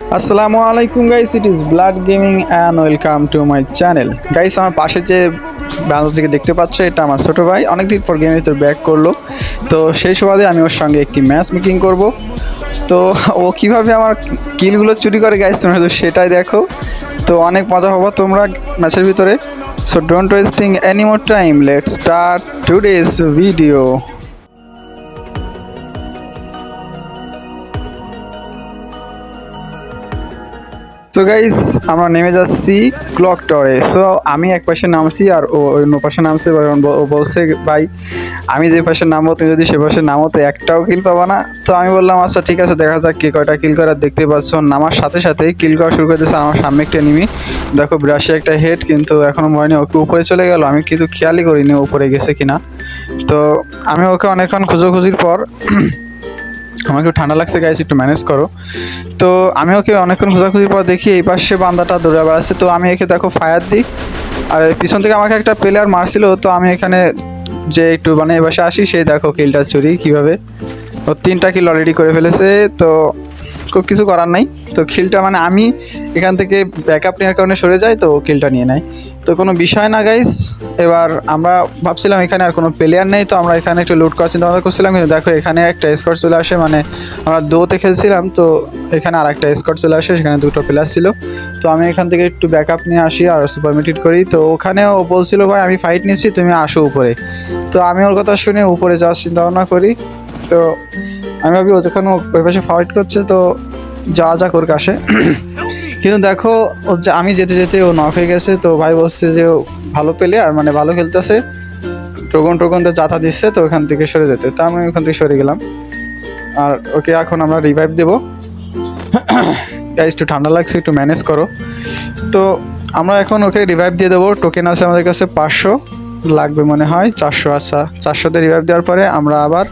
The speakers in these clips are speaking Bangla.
আসসালামু আলাইকুম guys, it is blood gaming and welcome to my channel. Guys, আমার পাশে যে বাংলাদেশকে দেখতে পাচ্ছ, এটা আমার ছোটো ভাই অনেকদিন পর গেমের ভিতর ব্যাক করলো। তো সেই সুবাদে আমি ওর সঙ্গে একটি ম্যাচ মেকিং করব। তো ও কীভাবে আমার কিলগুলো চুরি করে গাইস, তোমরা তো সেটাই দেখো। তো অনেক মজা হবো তোমরা ম্যাচের ভিতরে। So don't wasting any more time, let's start today's video. So guys, আমরা নেমে যাচ্ছি ক্লক টাওয়ারে। সো আমি এক পাশে নামছি আর ও অন্য পাশে নামছে। ও বলছে ভাই আমি যে পাশে নামবো, তুমি যদি সে পাশে নামো তো একটাও কিল পাবা না। তো আমি বললাম আচ্ছা ঠিক আছে, দেখা যাক কে কয়টা কিল করার। দেখতে পাচ্ছ নামার সাথে সাথেই কিল করা শুরু করে দিয়েছে। আমার সামনে একটা এনিমি, দেখো বিরাশি একটা হেড, কিন্তু এখনো মনে নেই ওকে উপরে চলে গেল। আমি কিন্তু খেয়ালই করিনি উপরে গেছে কিনা। তো আমি ওকে অনেকক্ষণ খোঁজাখুঁজির পর আমার একটু ঠান্ডা লাগছে গাইস, একটু ম্যানেজ করো। তো আমি ওকে অনেকক্ষণ খোঁজাখুঁজির পর দেখি এই পাশে বান্দাটা দৌড়ে বেড়াচ্ছে। তো আমি একে দেখো ফায়ার দিই, আর পিছন থেকে আমাকে একটা প্লেয়ার মারছিল। তো আমি এখানে যে একটু মানে এ পাশে আসি, সেই দেখো কিলটা চুরি কীভাবে। ও 3টা কিল অলরেডি করে ফেলেছে। তো খুব কিছু করার নাই। তো কিলটা মানে আমি এখান থেকে ব্যাকআপ নেওয়ার কারণে সরে যাই, তো কিলটা নিয়ে নেয়। তো কোনো বিষয় না গাইস। এবার আমরা ভাবছিলাম এখানে আর কোনো প্লেয়ার নেই, তো আমরা এখানে একটু লুট করার চিন্তা ভাবনা করছিলাম। কিন্তু দেখো এখানে একটা স্কোয়াড চলে আসে, মানে আমরা দোতে খেলছিলাম, তো এখানে আর একটা স্কোয়াড চলে আসে, সেখানে 2টো প্লেয়ার ছিল। তো আমি এখান থেকে একটু ব্যাকআপ নিয়ে আসি আর সুপার মিটিট করি। তো ওখানেও বলছিল ভাই আমি ফাইট নিচ্ছি, তুমি আসো উপরে। তো আমি ওর কথা শুনে উপরে যাওয়ার চিন্তা ভাবনা করি। তো আমি ভাবি ও যখন ওই পাশে ফাইট করছে, তো যাওয়া যাক ওর কাছে। কিন্তু দেখো আমি যেতে যেতে ও নক হয়ে গেছে। তো ভাই বলছে যে ও ভালো প্লেয়ার, মানে ভালো খেলতেছে, টোকনতে যাতা দিচ্ছে, তো ওখান থেকে সরে যেতে। তো আমি ওখান থেকে সরে গেলাম। আর ওকে এখন আমরা রিভাইভ দেবো। গাইস একটু ঠান্ডা লাগছে, একটু ম্যানেজ করো। তো আমরা এখন ওকে রিভাইভ দিয়ে দেবো। টোকেন আছে আমাদের কাছে 500 লাগবে মনে হয়, 400। আচ্ছা 400তে রিভাইভ দেওয়ার পরে আমরা আবার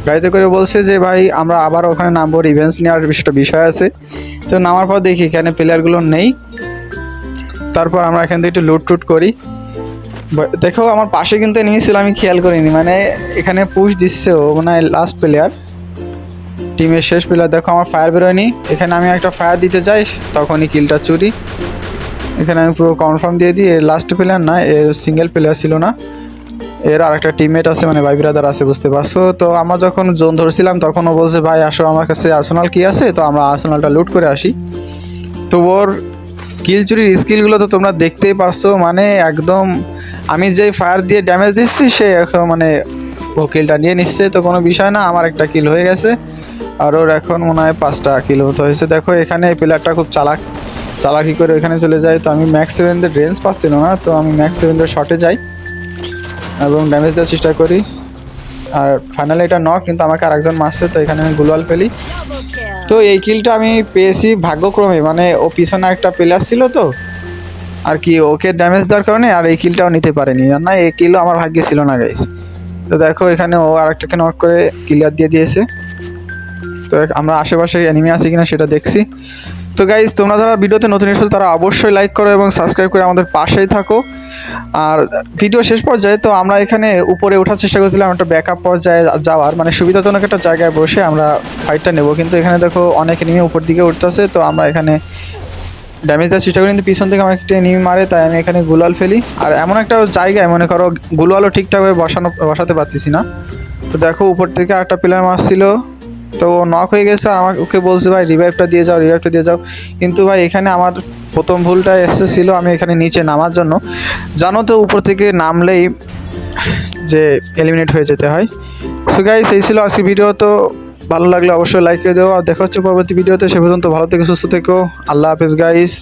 গাড়িতে করে বলছে যে ভাই আমরা আবার ওখানে নামবো, রিভেঞ্জ নেওয়ার বিষয় আছে। তো নামার পর দেখি এখানে প্লেয়ারগুলো নেই। তারপর আমরা এখান থেকে একটু লুট টুট করি। দেখো আমার পাশে কিন্তু এনিমি ছিল, আমি খেয়াল করিনি, মানে এখানে পুশ দিচ্ছে ও, মানে লাস্ট প্লেয়ার, টিমের শেষ প্লেয়ার। দেখো আমার ফায়ার বেরোয়নি, এখানে আমি একটা ফায়ার দিতে যাই, তখনই কিলটা চুরি। এখানে আমি পুরো কনফার্ম দিয়ে দিই এর লাস্ট প্লেয়ার না, এর সিঙ্গেল প্লেয়ার ছিল না, এর আর একটা টিমমেট আছে, মানে ভাই ব্রাদার আছে, বুঝতে পারছো। তো আমরা যখন জোন ধরছিলাম তখন ও বলছে ভাই আসো আমার কাছে আর্সেনাল কি আছে, তো আমরা আর্সেনালটা লুট করে আসি। তো ওর কিল চুরির স্কিলগুলো তো তোমরা দেখতেই পারছো, মানে একদম আমি যে ফায়ার দিয়ে ড্যামেজ দিচ্ছি সে এখন মানে ও কিলটা নিয়ে নিচ্ছে। তো কোনো বিষয় না, আমার একটা কিল হয়ে গেছে আর ওর এখন মনে হয় 5টা কিল মতো হয়েছে। দেখো এখানে এই প্লেয়ারটা খুব চালাকি করে এখানে চলে যায়। তো আমি ম্যাক্স 7-এর রেঞ্জ পাচ্ছিল না, তো আমি ম্যাক্স 7-এর শটে যাই এবং ড্যামেজ দেওয়ার চেষ্টা করি। আর ফাইনালি এটা নক, কিন্তু আমাকে আরেকজন মারছে, তো এখানে আমি গুলওয়াল ফেলি। তো এই কিলটা আমি পেয়েছি ভাগ্যক্রমে, মানে ও পিছনে একটা প্লেয়ার ছিল তো আর কি, ওকে ড্যামেজ দেওয়ার কারণে আর এই কিলটাও নিতে পারেনি, না এই কিলও আমার ভাগ্যে ছিল না গাইস। তো দেখো এখানে ও আরেকটাকে নক করে ক্লিয়ার দিয়ে দিয়েছে। তো আমরা আশেপাশে এনিমি আছে কিনা সেটা দেখছি। তো গাইস তোমরা যারা ভিডিওতে নতুন এসেছো তারা অবশ্যই লাইক করো এবং সাবস্ক্রাইব করে আমাদের পাশেই থাকো। আর ভিডিও শেষ পর্যায়ে তো আমরা এখানে উপরে ওঠার চেষ্টা করছিলাম একটা ব্যাকআপ পর্যায়ে যাওয়ার, মানে সুবিধাজনক একটা জায়গায় বসে আমরা ফাইটটা নেব। কিন্তু এখানে দেখো অনেক এনিমি উপর দিকে উঠতেছে, তো আমরা এখানে ড্যামেজ দেওয়ার চেষ্টা করি, কিন্তু পিছন থেকে আমার একটা এনিমি মারে, তাই আমি এখানে গুলাল ফেলি। আর এমন একটা জায়গায় মনে করো গুলালও ঠিকঠাকভাবে বসাতে পারতেছি না। তো দেখো উপর থেকে একটা প্লেয়ার মারছিল, তো ও নক হয়ে গেছে। আমার ওকে বলছে ভাই রিভাইভটা দিয়ে যাও। কিন্তু ভাই এখানে আমার প্রথম ভুলটা এসেছিল, আমি এখানে নিচে নামার জন্য, জানো তো উপর থেকে নামলেই যে এলিমিনেট হয়ে যেতে হয়। সো গাইস এই ছিল আজকের ভিডিও। তো ভালো লাগলে অবশ্যই লাইক করে দেবো, আর দেখা হচ্ছে পরবর্তী ভিডিওতে। সে পর্যন্ত ভালো থেকো, সুস্থ থেকো, আল্লাহ হাফেজ গাইস।